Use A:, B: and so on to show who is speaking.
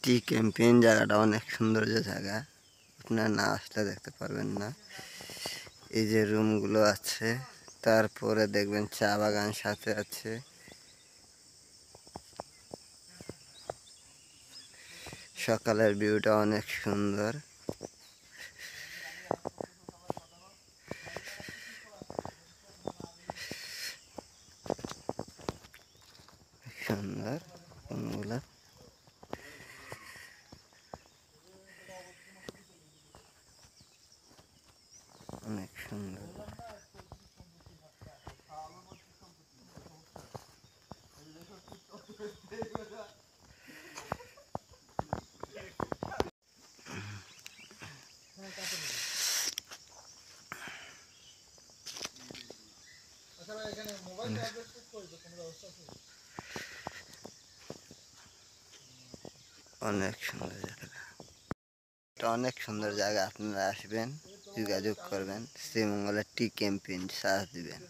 A: টি campaign জায়গাটা অনেক সৌন্দর্য জায়গা, আপনারা না আসলে দেখতে পারবেন না। এই যে রুমগুলো আছে, তারপরে দেখবেন চা বাগান সাথে আছে। সকালের ভিউটা অনেক সুন্দর। সুন্দর রুমগুলো, অনেক সুন্দর। অনেক সুন্দর জায়গা, এটা অনেক সুন্দর জায়গা। আপনারা আসবেন, যোগাযোগ করবেন, শ্রীমঙ্গলের টি ক্যাম্পেইন সার্চ দিবেন।